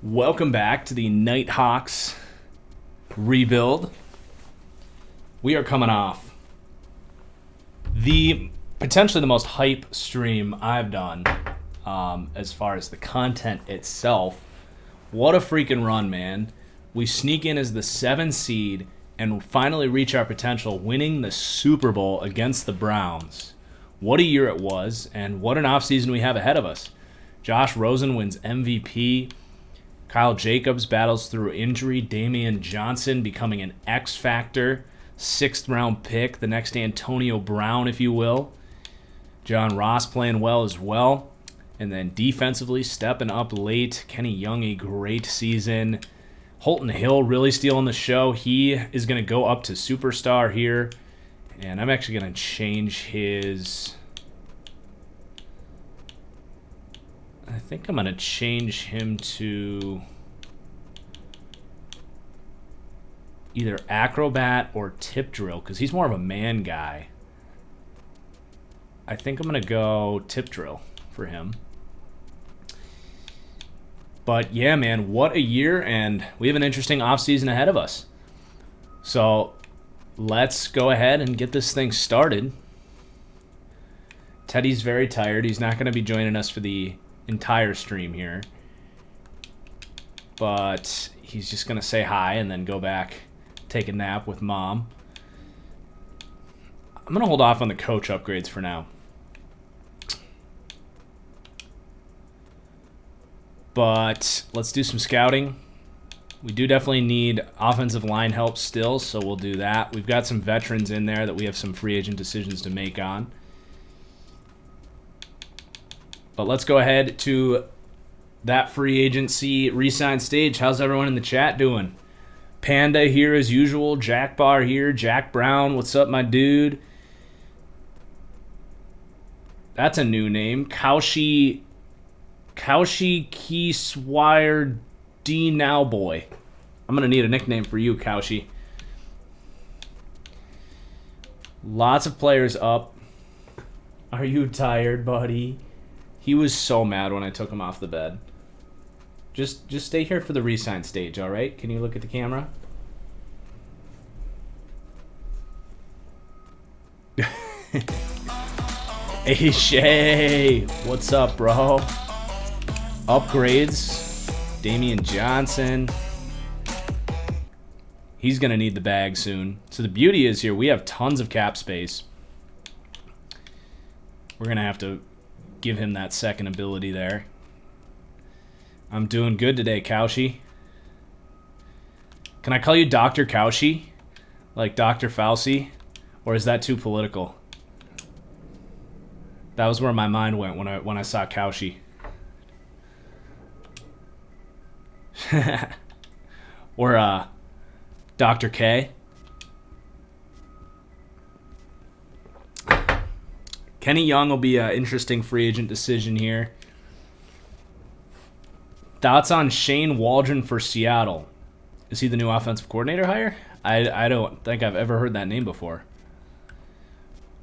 Welcome back to the Nighthawks rebuild. We are coming off potentially the most hype stream I've done as far as the content itself. What a freaking run, man. We sneak in as the 7th seed and finally reach our potential, winning the Super Bowl against the Browns. What a year it was, and what an offseason we have ahead of us. Josh Rosen wins MVP. Kyle Jacobs battles through injury. Damian Johnson becoming an X factor. 6th round pick, the next Antonio Brown, if you will. John Ross playing well as well. And then defensively, stepping up late. Kenny Young, a great season. Holton Hill really stealing the show. He is going to go up to superstar here. And I'm actually going to change his... I think I'm going to change him to either acrobat or tip drill because he's more of a man guy. I think I'm going to go tip drill for him. But yeah, man, what a year, and we have an interesting offseason ahead of us. So let's go ahead and get this thing started. Teddy's very tired. He's not going to be joining us for the entire stream here. But he's just going to say hi and then go back, take a nap with Mom. I'm going to hold off on the coach upgrades for now. But let's do some scouting. We do definitely need offensive line help still, so we'll do that. We've got some veterans in there that we have some free agent decisions to make on. But let's go ahead to that free agency re-sign stage. How's everyone in the chat doing? Panda here as usual. Jack Bar here. Jack Brown, what's up, my dude? That's a new name. Kaushi Keyswire D Now Boy. I'm going to need a nickname for you, Kaushi. Lots of players up. Are you tired, buddy? He was so mad when I took him off the bed. Just stay here for the re-sign stage, all right? Can you look at the camera? Hey, Shay. What's up, bro? Upgrades. Damian Johnson. He's going to need the bag soon. So the beauty is here, we have tons of cap space. We're going to have to give him that second ability there. I'm doing good today, Kaushi. Can I call you Dr. Kaushi? Like Dr. Fauci? Or is that too political? That was where my mind went when I saw Kaushi. Or Dr. K. Kenny Young will be an interesting free agent decision here. Thoughts on Shane Waldron for Seattle? Is he the new offensive coordinator hire? I don't think I've ever heard that name before.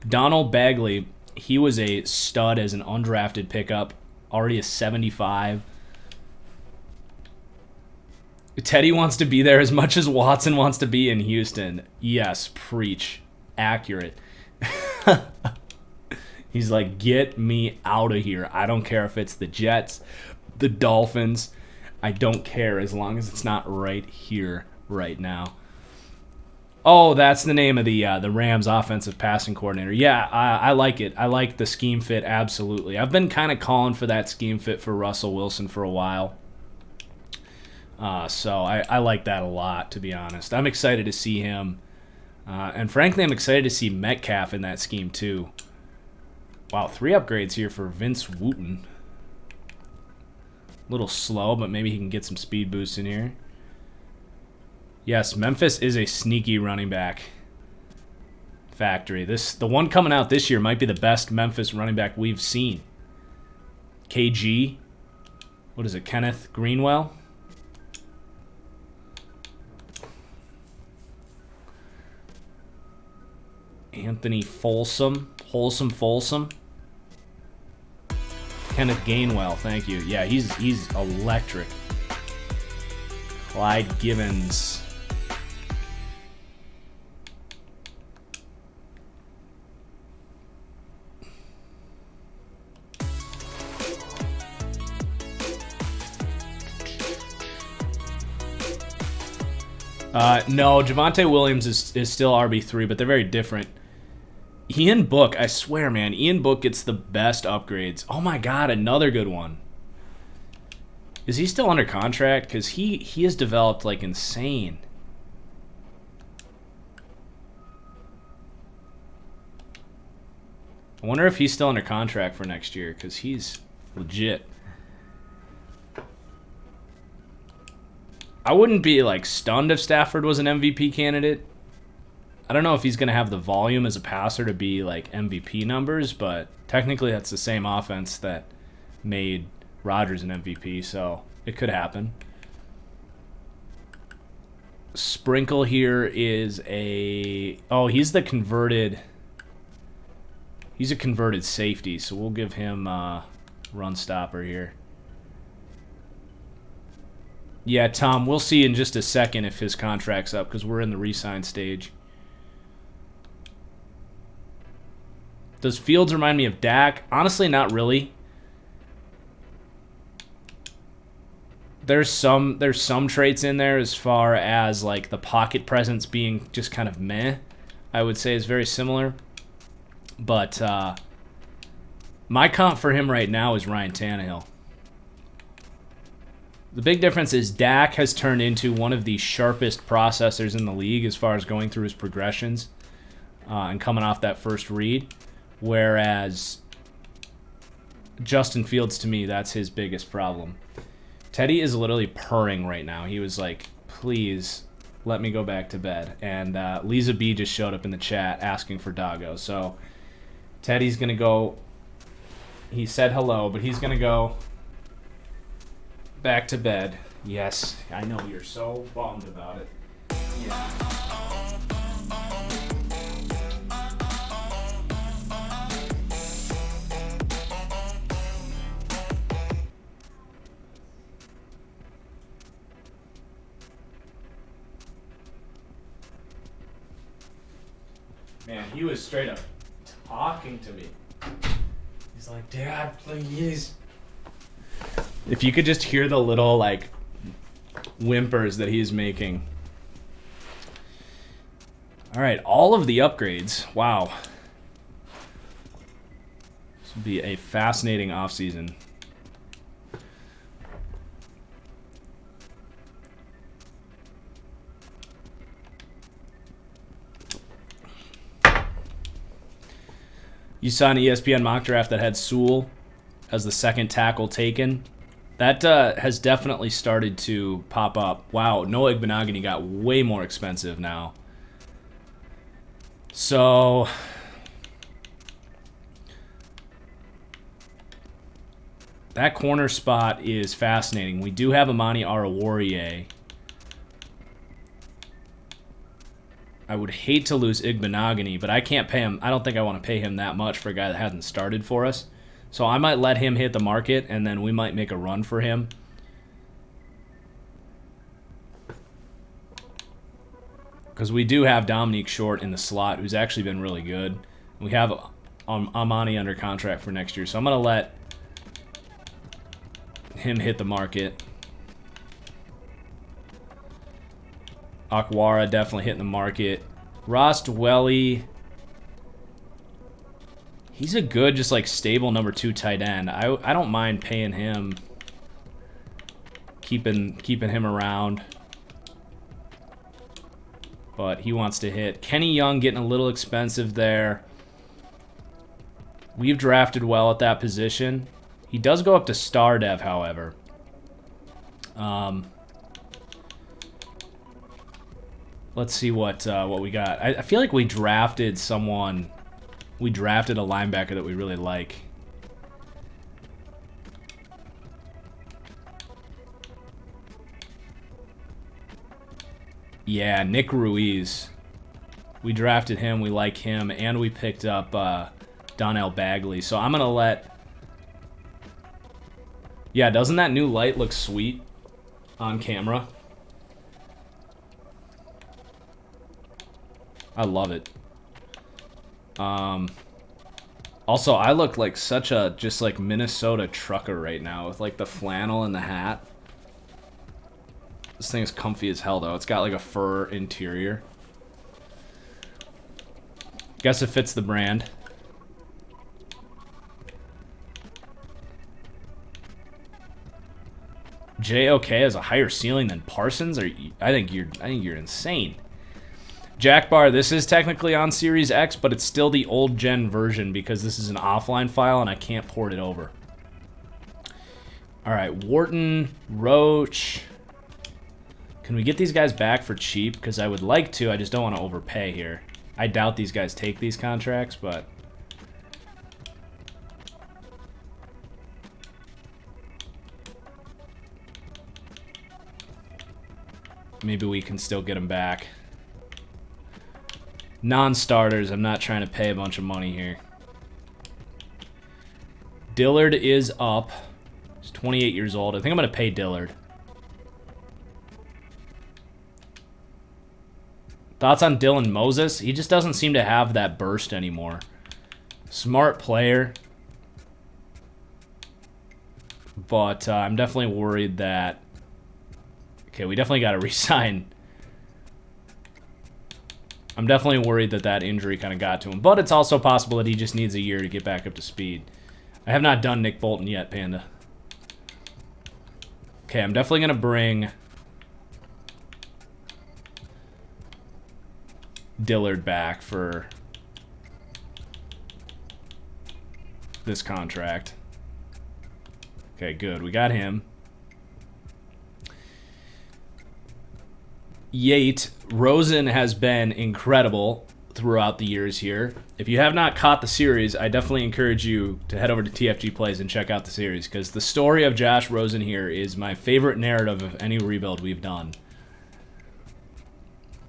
Donald Bagley, he was a stud as an undrafted pickup. Already a 75. Teddy wants to be there as much as Watson wants to be in Houston. Yes, preach. Accurate. He's like, get me out of here. I don't care if it's the Jets, the Dolphins. I don't care as long as it's not right here, right now. Oh, that's the name of the Rams offensive passing coordinator. Yeah, I like it. I like the scheme fit, absolutely. I've been kind of calling for that scheme fit for Russell Wilson for a while. So I like that a lot, to be honest. I'm excited to see him. And frankly, I'm excited to see Metcalf in that scheme too. Wow, 3 upgrades here for Vince Wooten. A little slow, but maybe he can get some speed boosts in here. Yes, Memphis is a sneaky running back factory. The one coming out this year might be the best Memphis running back we've seen. KG. What is it, Kenneth Greenwell? Anthony Folsom. Wholesome Folsom. Kenneth Gainwell, thank you. Yeah, he's electric. Clyde Gibbons. No, Javonte Williams is still RB3, but they're very different. Ian Book, I swear, man, Ian Book gets the best upgrades. Oh my god, another good one. Is he still under contract? Because he has developed like insane. I wonder if he's still under contract for next year, because he's legit. I wouldn't be like stunned if Stafford was an MVP candidate. I don't know if he's going to have the volume as a passer to be like MVP numbers, but technically that's the same offense that made Rodgers an MVP, so it could happen. Sprinkle here is a... Oh, he's the converted... He's a converted safety, so we'll give him run stopper here. Yeah, Tom, we'll see in just a second if his contract's up, because we're in the re-sign stage. Does Fields remind me of Dak? Honestly, not really. There's some traits in there as far as like the pocket presence being just kind of meh. I would say is very similar. But my comp for him right now is Ryan Tannehill. The big difference is Dak has turned into one of the sharpest processors in the league as far as going through his progressions and coming off that first read. Whereas Justin Fields, to me, that's his biggest problem. Teddy is literally purring right now. He was like, please let me go back to bed. And Lisa B just showed up in the chat asking for Doggo. So Teddy's going to go. He said hello, but he's going to go back to bed. Yes, I know you're so bummed about it. Yeah. Man, he was straight up talking to me. He's like, Dad, please. If you could just hear the little, like, whimpers that he's making. All right, all of the upgrades. Wow. This will be a fascinating offseason. You saw an ESPN mock draft that had Sewell as the second tackle taken. That has definitely started to pop up. Wow, Noah Igbenogany got way more expensive now. So that corner spot is fascinating. We do have Amani Oruwariye. I would hate to lose Igbenogany, but I can't pay him. I don't think I want to pay him that much for a guy that hasn't started for us. So I might let him hit the market, and then we might make a run for him. Because we do have Dominique Short in the slot, who's actually been really good. We have Amani under contract for next year, so I'm going to let him hit the market. Akwara definitely hitting the market. Ross Dwelly, he's a good, just like stable number 2 tight end. I don't mind paying him, keeping him around. But he wants to hit. Kenny Young getting a little expensive there. We've drafted well at that position. He does go up to star dev, however. Let's see what we got. I feel like we drafted someone. We drafted a linebacker that we really like. Yeah, Nick Ruiz. We drafted him. We like him, and we picked up Donnell Bagley. So I'm going to let... Yeah, doesn't that new light look sweet on camera? I love it. Also, I look like such a just like Minnesota trucker right now with like the flannel and the hat. This thing is comfy as hell though. It's got like a fur interior. Guess it fits the brand. JOK has a higher ceiling than Parsons? I think you're insane. Jack Bar, this is technically on Series X, but it's still the old gen version because this is an offline file and I can't port it over. All right, Wharton, Roach. Can we get these guys back for cheap? Because I would like to, I just don't want to overpay here. I doubt these guys take these contracts, but... maybe we can still get them back. Non-starters, I'm not trying to pay a bunch of money here. Dillard is up. He's 28 years old. I think I'm going to pay Dillard. Thoughts on Dylan Moses? He just doesn't seem to have that burst anymore. Smart player. But I'm definitely worried that... okay, we definitely got to re-sign. I'm definitely worried that that injury kind of got to him. But it's also possible that he just needs a year to get back up to speed. I have not done Nick Bolton yet, Panda. Okay, I'm definitely going to bring Dillard back for this contract. Okay, good. We got him. Yate, Rosen has been incredible throughout the years here. If you have not caught the series, I definitely encourage you to head over to TFG Plays and check out the series, because the story of Josh Rosen here is my favorite narrative of any rebuild we've done.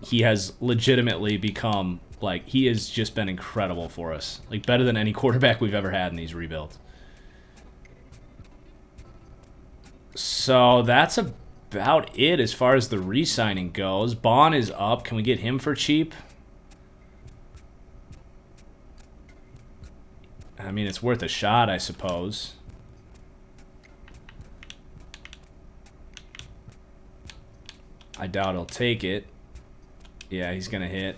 He has legitimately become, like, he has just been incredible for us. Like, better than any quarterback we've ever had in these rebuilds. So that's about it as far as the re-signing goes. Bond is up. Can we get him for cheap? I mean, it's worth a shot, I suppose. I doubt he'll take it. Yeah, he's going to hit.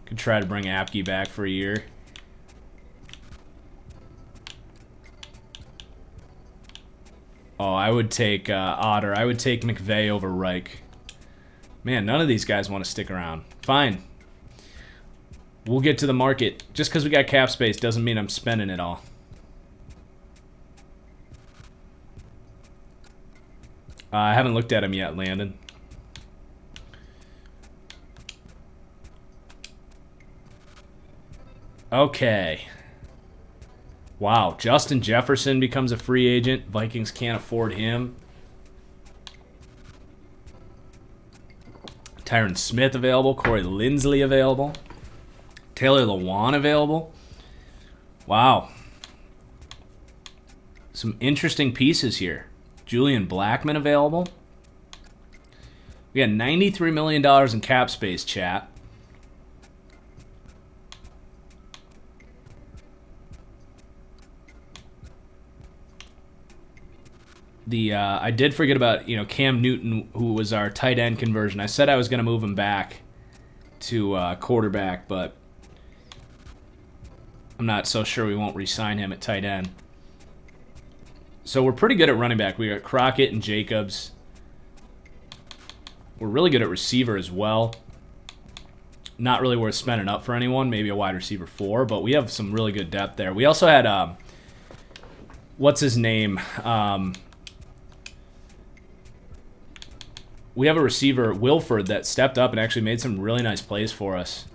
Could try to bring Apke back for a year. Oh, I would take Otter. I would take McVay over Reich. Man, none of these guys want to stick around. Fine. We'll get to the market. Just because we got cap space doesn't mean I'm spending it all. I haven't looked at him yet, Landon. Okay. Wow, Justin Jefferson becomes a free agent. Vikings can't afford him. Tyron Smith available. Corey Linsley available. Taylor Lewan available. Wow. Some interesting pieces here. Julian Blackmon available. We got $93 million in cap space, chat. I did forget about, Cam Newton, who was our tight end conversion. I said I was going to move him back to quarterback, but I'm not so sure we won't re-sign him at tight end. So we're pretty good at running back. We got Crockett and Jacobs. We're really good at receiver as well. Not really worth spending up for anyone. Maybe a wide receiver 4, but we have some really good depth there. We also had, what's his name? We have a receiver, Wilford, that stepped up and actually made some really nice plays for us.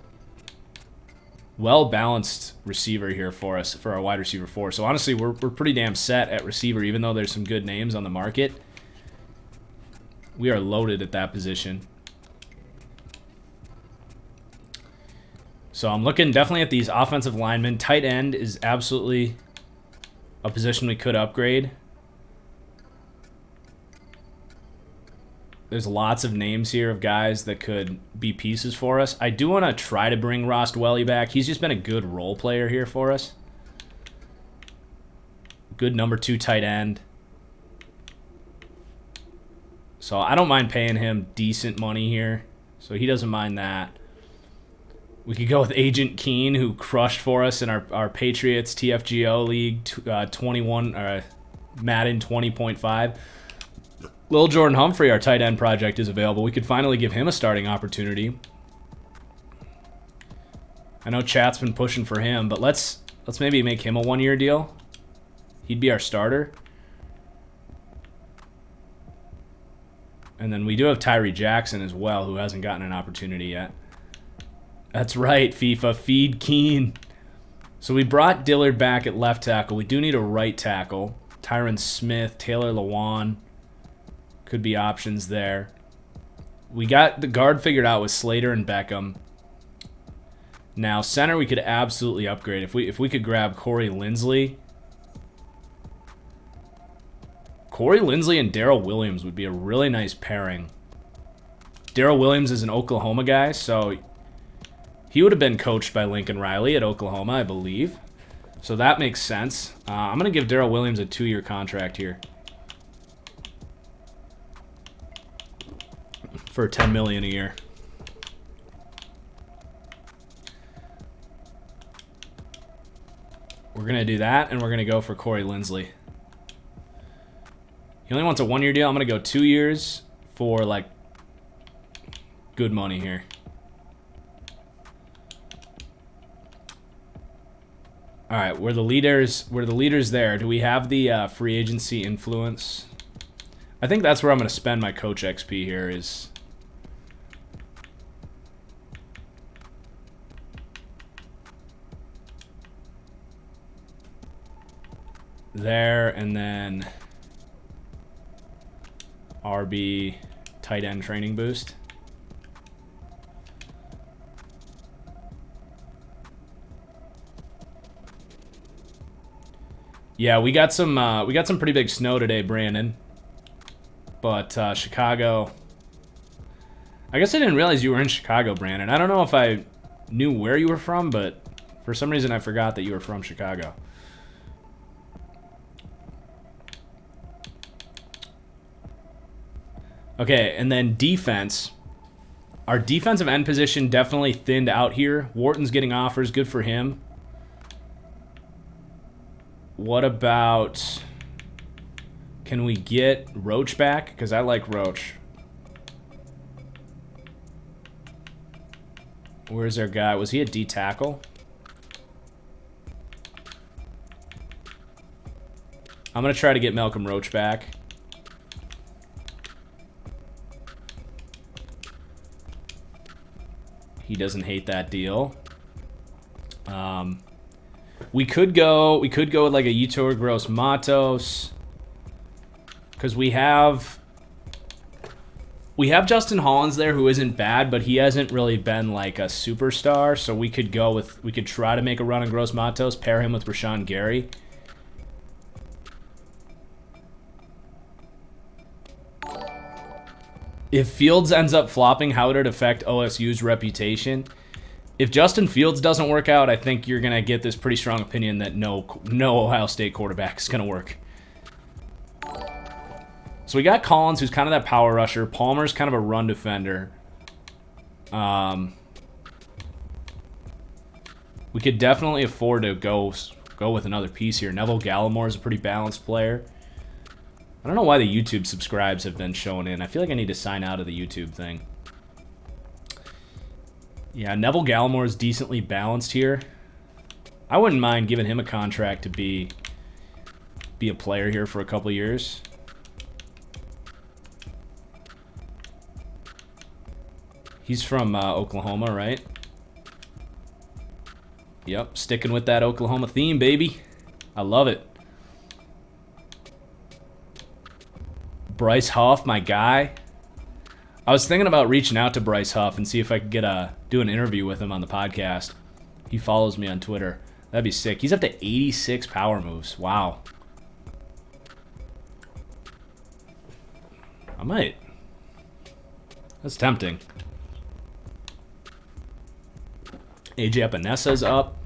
Well-balanced receiver here for us, for our wide receiver 4. So honestly, we're pretty damn set at receiver, even though there's some good names on the market. We are loaded at that position. So I'm looking definitely at these offensive linemen. Tight end is absolutely a position we could upgrade. There's lots of names here of guys that could be pieces for us. I do want to try to bring Ross Dwelly back. He's just been a good role player here for us. Good number 2 tight end. So I don't mind paying him decent money here. So he doesn't mind that. We could go with Agent Keen, who crushed for us in our Patriots TFGO League 21 Madden 20.5. Lil Jordan Humphrey, our tight end project, is available. We could finally give him a starting opportunity. I know chat's been pushing for him, but let's maybe make him a 1-year deal. He'd be our starter. And then we do have Tyree Jackson as well, who hasn't gotten an opportunity yet. That's right, FIFA. Feed Keen. So we brought Dillard back at left tackle. We do need a right tackle. Tyron Smith, Taylor Lewan. Could be options there. We got the guard figured out with Slater and Beckham. Now, center we could absolutely upgrade. If we could grab Corey Linsley. Corey Linsley and Darrell Williams would be a really nice pairing. Darrell Williams is an Oklahoma guy, so he would have been coached by Lincoln Riley at Oklahoma, I believe. So that makes sense. I'm going to give Darrell Williams a 2-year contract here. For $10 million a year. We're going to do that, and we're going to go for Corey Linsley. He only wants a 1-year deal. I'm going to go 2 years for, like, good money here. All right, we're the leaders there. Do we have the free agency influence? I think that's where I'm going to spend my coach XP here is... there, and then RB tight end training boost. Yeah, we got some pretty big snow today, Brandon. But Chicago, I guess I didn't realize you were in Chicago, Brandon. I don't know if I knew where you were from, but for some reason I forgot that you were from Chicago. Okay, and then defense. Our defensive end position definitely thinned out here. Wharton's getting offers. Good for him. What about... can we get Roach back? Because I like Roach. Where's our guy? Was he a D tackle? I'm going to try to get Malcolm Roach back. He doesn't hate that deal. We could go with like a Yetur Gross Matos, because we have Justin Hollins there, who isn't bad, but he hasn't really been like a superstar. So we could try to make a run on Gross Matos, pair him with Rashawn Gary. If Fields ends up flopping, how would it affect OSU's reputation? If Justin Fields doesn't work out, I think you're going to get this pretty strong opinion that no Ohio State quarterback is going to work. So we got Collins, who's kind of that power rusher. Palmer's kind of a run defender. We could definitely afford to go with another piece here. Neville Gallimore is a pretty balanced player. I don't know why the YouTube subscribes have been shown in. I feel like I need to sign out of the YouTube thing. Yeah, Neville Gallimore is decently balanced here. I wouldn't mind giving him a contract to be a player here for a couple of years. He's from Oklahoma, right? Yep, sticking with that Oklahoma theme, baby. I love it. Bryce Huff, my guy. I was thinking about reaching out to Bryce Huff and see if I could do an interview with him on the podcast. he follows me on Twitter. That'd be sick. He's up to 86 power moves. Wow. I might. That's tempting. AJ Epinessa's up.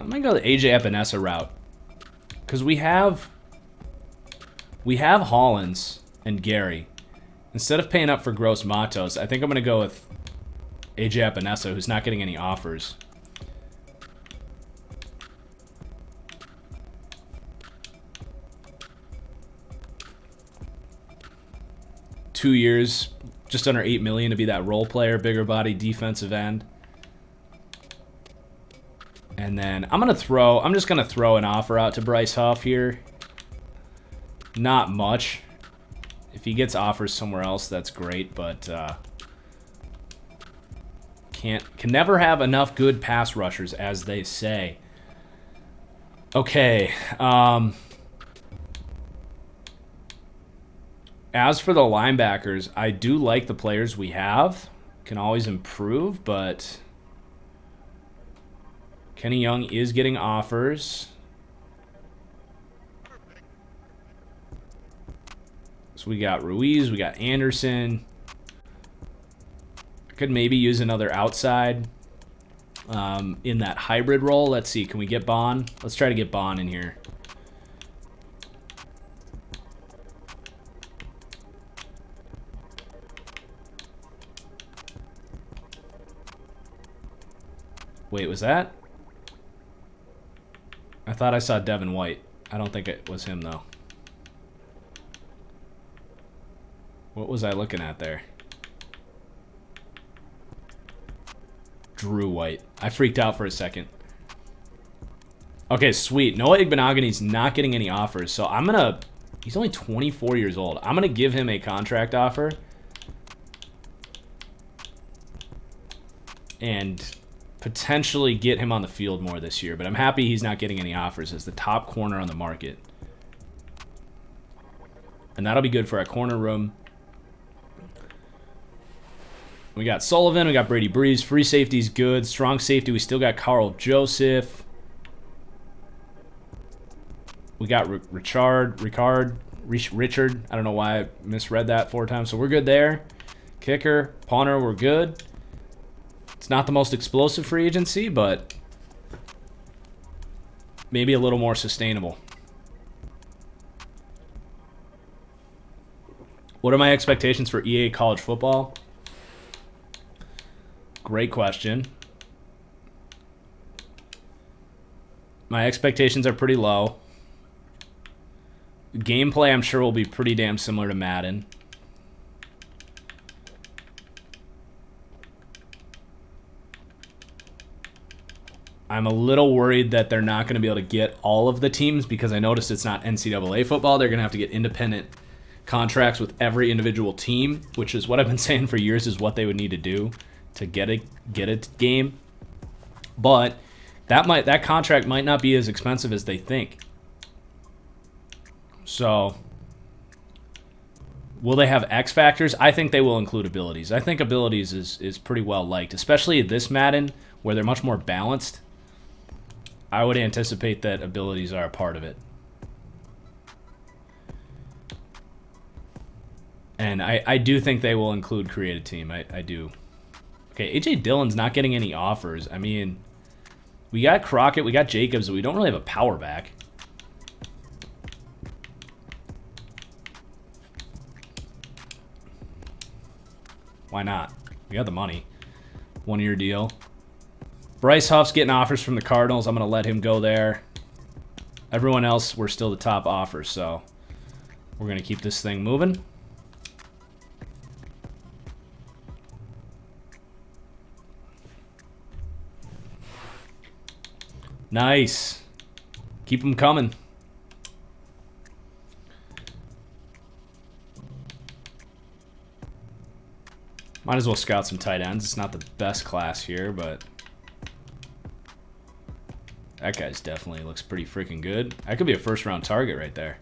I might go the AJ Epinesa route. Because we have Hollins and Gary. Instead of paying up for Gross Matos, I think I'm going to go with AJ Epinesa, who's not getting any offers. Two years, just under $8 million to be that role player, bigger body, defensive end. And then I'm just gonna throw an offer out to Bryce Huff here. Not much. If he gets offers somewhere else, that's great, but can never have enough good pass rushers, as they say. Okay. As for the linebackers, I do like the players we have. Can always improve, but Kenny Young is getting offers. So we got Ruiz, we got Anderson. I could maybe use another outside in that hybrid role. Let's see, can we get Bond? Let's try to get Bond in here. Wait, was that? I thought I saw Devin White. I don't think it was him, though. What was I looking at there? Drew White. I freaked out for a second. Okay, sweet. Noah Igbinogheni's not getting any offers, so I'm going to... He's only 24 years old. I'm going to give him a contract offer. And potentially get him on the field more this year, but I'm happy he's not getting any offers as the top corner on the market. And that'll be good for our corner room. We got Sullivan, we got Brady Breeze. Free safety's good. Strong safety, we still got Carl Joseph. We got Richard. I don't know why I misread that 4 times, so we're good there. Kicker, punter, we're good. It's not the most explosive free agency, but maybe a little more sustainable. What are my expectations for EA college football? Great question. My expectations are pretty low. Gameplay, I'm sure, will be pretty damn similar to Madden. I'm a little worried that they're not going to be able to get all of the teams because I noticed it's not NCAA football. They're going to have to get independent contracts with every individual team, which is what I've been saying for years is what they would need to do to get a game. But that contract might not be as expensive as they think. So will they have X factors? I think they will include abilities. I think abilities is pretty well liked, especially this Madden where they're much more balanced. I would anticipate that abilities are a part of it. And I do think they will include create a team. I do. Okay, A.J. Dillon's not getting any offers. I mean, we got Crockett, we got Jacobs, but we don't really have a power back. Why not? We got the money. 1-year deal. Bryce Huff's getting offers from the Cardinals. I'm going to let him go there. Everyone else, we're still the top offers, so we're going to keep this thing moving. Nice. Keep them coming. Might as well scout some tight ends. It's not the best class here, but that guy's definitely looks pretty freaking good. That could be a first-round target right there.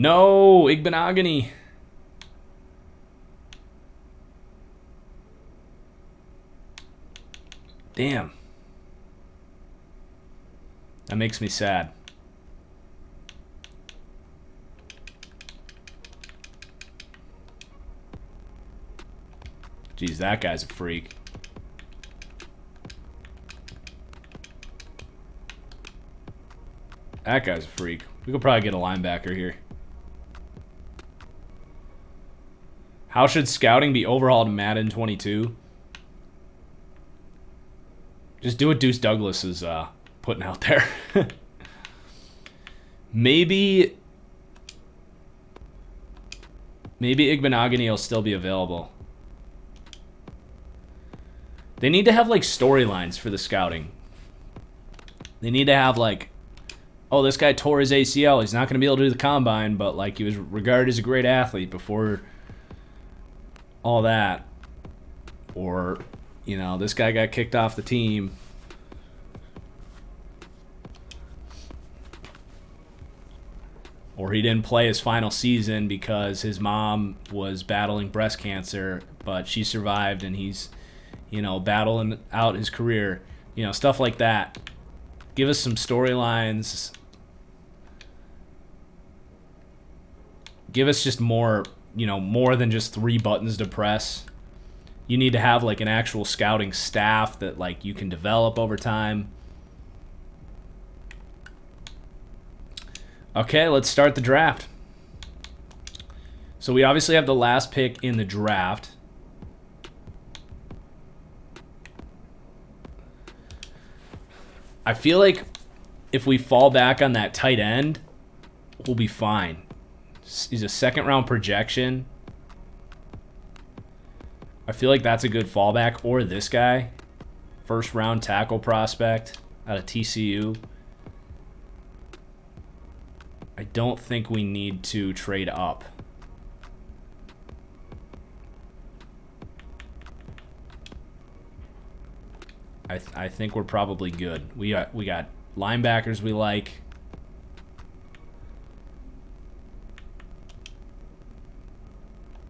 No, Igbenogany. Damn. That makes me sad. Jeez, that guy's a freak. That guy's a freak. We could probably get a linebacker here. How should scouting be overhauled in Madden 22? Just do what Deuce Douglas is putting out there. Maybe Igbenogany will still be available. They need to have like storylines for the scouting. They need to have like, oh, this guy tore his ACL. He's not going to be able to do the combine, but like he was regarded as a great athlete before all that. Or, you know, this guy got kicked off the team. Or he didn't play his final season because his mom was battling breast cancer, but she survived and he's, you know, battling out his career. You know, stuff like that. Give us some storylines. Give us just more, you know, more than just 3 buttons to press. You need to have like an actual scouting staff that like you can develop over time. Okay, let's start the draft. So we obviously have the last pick in the draft. I feel like if we fall back on that tight end, we'll be fine. He's a 2nd round projection. I feel like that's a good fallback. Or this guy, 1st round tackle prospect out of TCU. I don't think we need to trade up. I think we're probably good. We got linebackers we like.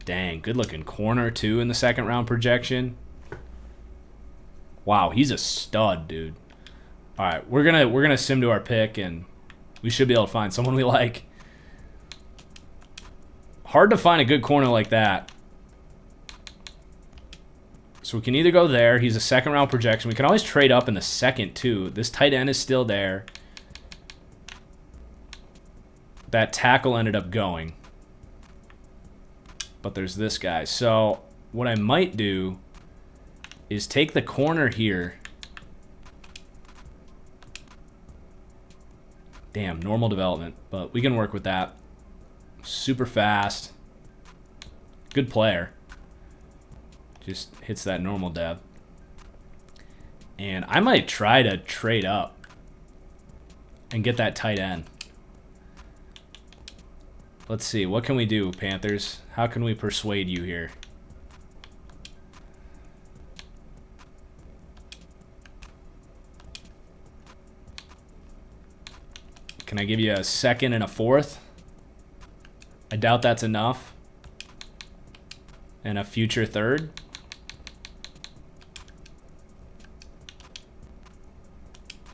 Dang, good looking corner too in the 2nd round projection. Wow, he's a stud, dude. All right, we're gonna sim to our pick and we should be able to find someone we like. Hard to find a good corner like that. So we can either go there. He's a 2nd round projection. We can always trade up in the 2nd too. This tight end is still there. That tackle ended up going. But there's this guy. So what I might do is take the corner here. Damn, normal development. But we can work with that. Super fast. Good player. Just hits that normal dev. And I might try to trade up and get that tight end. Let's see. What can we do, Panthers? How can we persuade you here? Can I give you a 2nd and a 4th? I doubt that's enough. And a future 3rd.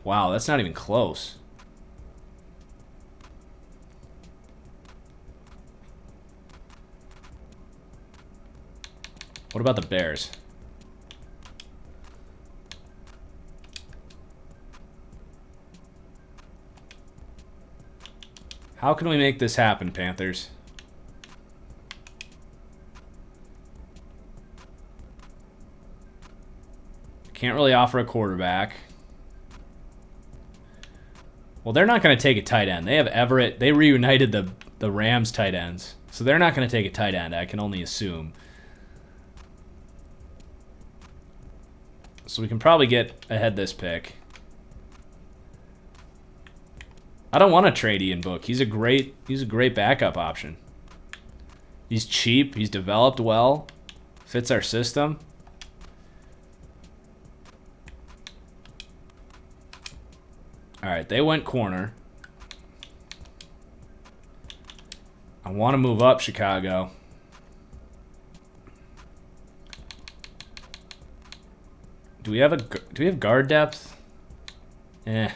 Wow, that's not even close. What about the Bears? How can we make this happen, Panthers? Can't really offer a quarterback. Well, they're not going to take a tight end. They have Everett. They reunited the Rams tight ends. So they're not going to take a tight end, I can only assume. So we can probably get ahead this pick. I don't want to trade Ian Book. He's a great backup option. He's cheap. He's developed well. Fits our system. All right, they went corner. I want to move up Chicago. Do we have guard depth? Eh.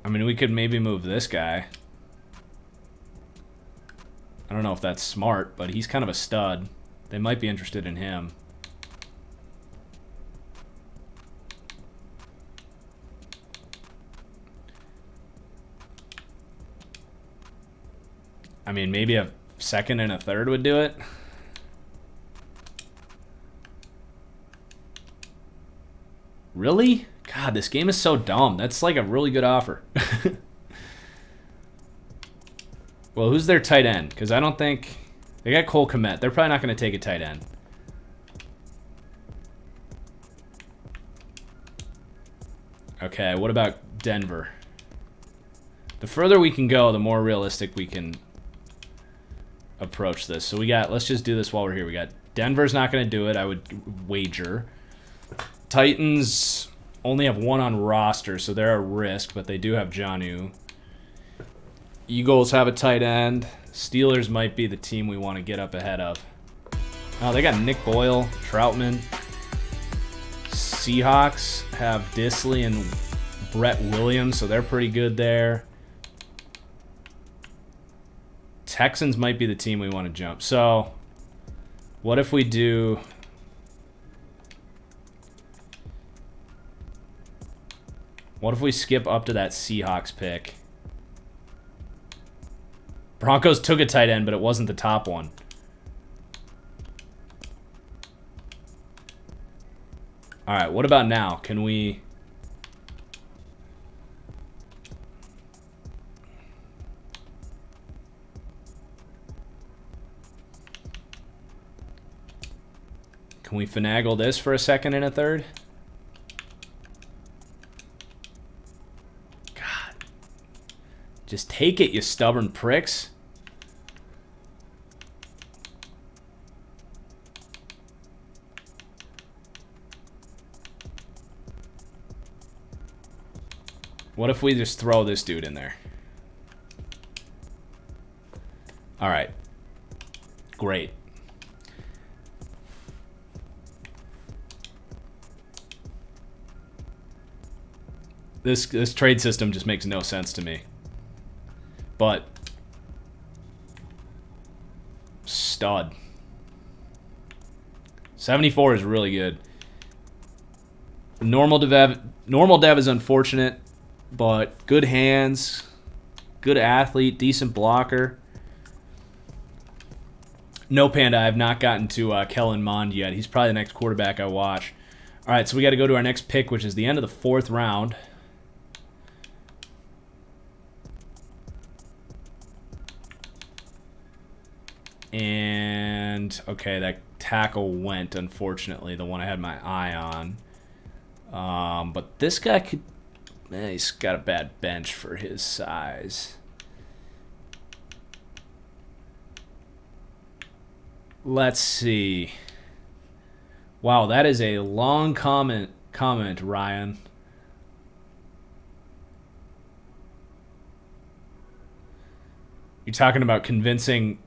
I mean, we could maybe move this guy. I don't know if that's smart, but he's kind of a stud. They might be interested in him. I mean, maybe a second and a third would do it. Really? God, this game is so dumb. That's like a really good offer. Well, who's their tight end? Because I don't think... They got Cole Kmet. They're probably not going to take a tight end. Okay, what about Denver? The further we can go, the more realistic we can approach this. So we got... Let's just do this while we're here. We got Denver's not going to do it, I would wager. Titans only have one on roster, so they're a risk, but they do have Jonnu. Eagles have a tight end. Steelers might be the team we want to get up ahead of. Oh, they got Nick Boyle, Troutman. Seahawks have Disley and Brett Williams, so they're pretty good there. Texans might be the team we want to jump. So, what if we do... What if we skip up to that Seahawks pick? Broncos took a tight end, but it wasn't the top one. All right, what about now? Can we... Can we finagle this for a second and a third? Just take it, you stubborn pricks. What if we just throw this dude in there? All right. Great. This trade system just makes no sense to me. But stud. 74 is really good. Normal dev is unfortunate, but good hands, good athlete, decent blocker. No Panda, I have not gotten to Kellen Mond yet. He's probably the next quarterback I watch. All right, so we got to go to our next pick, which is the end of the 4th round. And, okay, that tackle went, unfortunately, the one I had my eye on. But this guy could... he's got a bad bench for his size. Let's see. Wow, that is a long comment, Ryan. You're talking about convincing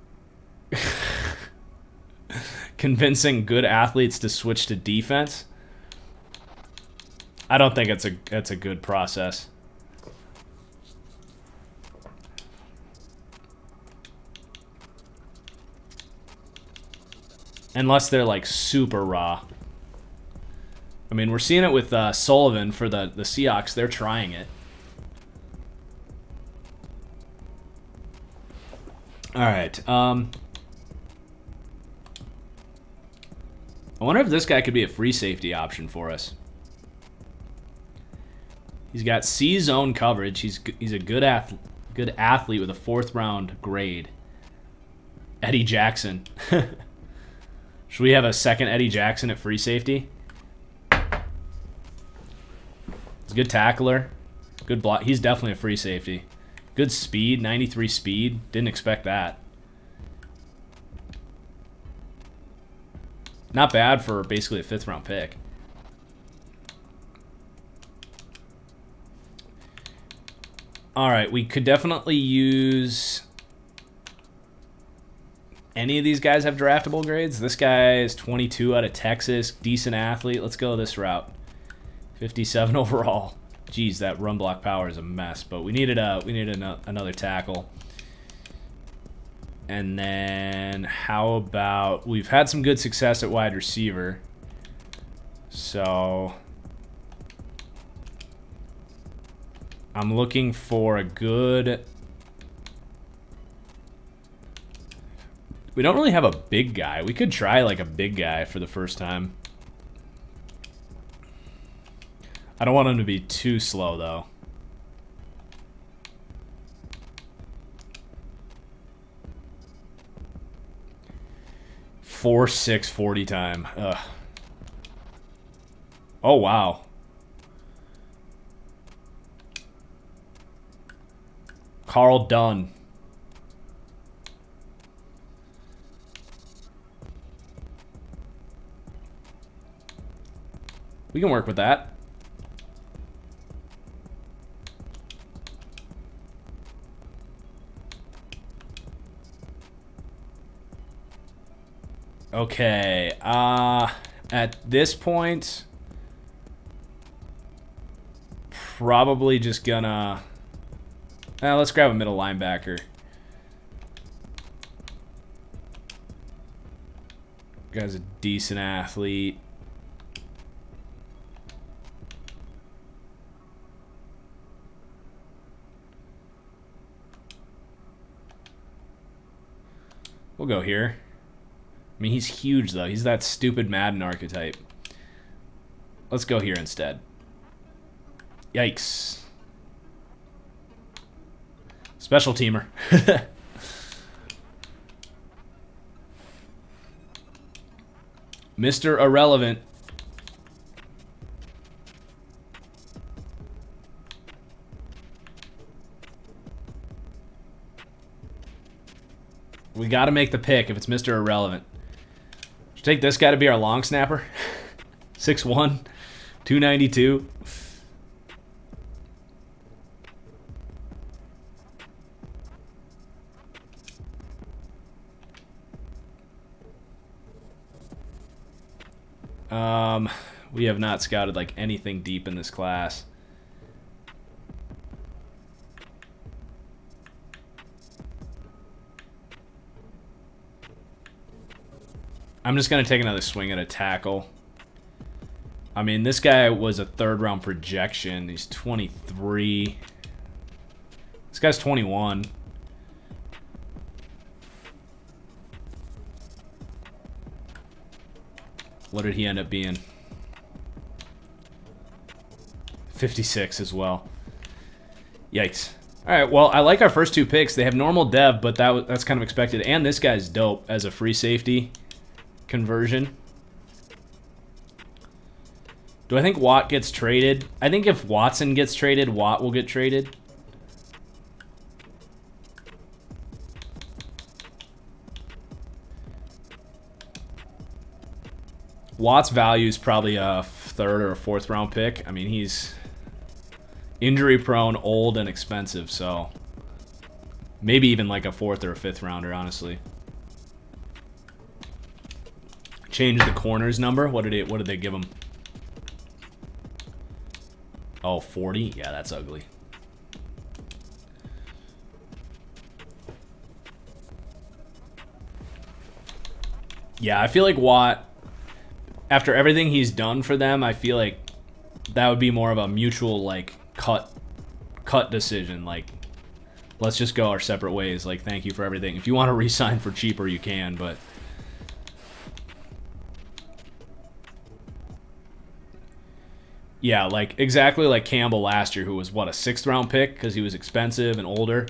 good athletes to switch to defense? I don't think it's a good process. Unless they're like super raw. I mean, we're seeing it with Sullivan for the Seahawks. They're trying it. All right. I wonder if this guy could be a free safety option for us. He's got C-zone coverage. He's a good athlete with a 4th round grade. Eddie Jackson. Should we have a second Eddie Jackson at free safety? He's a good tackler. Good block. He's definitely a free safety. Good speed, 93 speed. Didn't expect that. Not bad for basically a 5th round pick. All right, we could definitely use... Any of these guys have draftable grades? This guy is 22 out of Texas. Decent athlete. Let's go this route. 57 overall. Jeez, that run block power is a mess. But we needed another tackle. And then how about... We've had some good success at wide receiver. So... I'm looking for a good... We don't really have a big guy. We could try like a big guy for the first time. I don't want him to be too slow though. 4.6 40 time. Ugh. Oh wow. Carl Dunn. We can work with that. Okay. At this point, probably just gonna... let's grab a middle linebacker. Guy's a decent athlete. We'll go here. I mean, he's huge, though. He's that stupid Madden archetype. Let's go here instead. Yikes. Special teamer. Mr. Irrelevant. We got to make the pick if it's Mr. Irrelevant. Should take this guy to be our long snapper. 6'1", 292. We have not scouted like anything deep in this class. I'm just going to take another swing at a tackle. I mean, this guy was a third-round projection. He's 23. This guy's 21. What did he end up being? 56 as well. Yikes. All right, well, I like our first two picks. They have normal dev, but that's kind of expected. And this guy's dope as a free safety conversion. Do I think Watt gets traded? I think if Watson gets traded, Watt will get traded. Watt's value is probably a third or a fourth round pick. I mean, he's injury prone, old, and expensive, so maybe even like a fourth or a fifth rounder, honestly. Change the corners number. What did they give him? Oh, 40? Yeah, that's ugly. Yeah, I feel like Watt, after everything he's done for them, I feel like that would be more of a mutual like cut decision. Like, let's just go our separate ways. Like, thank you for everything. If you want to re-sign for cheaper, you can, but yeah, like exactly like Campbell last year, who was what, a 6th round pick because he was expensive and older.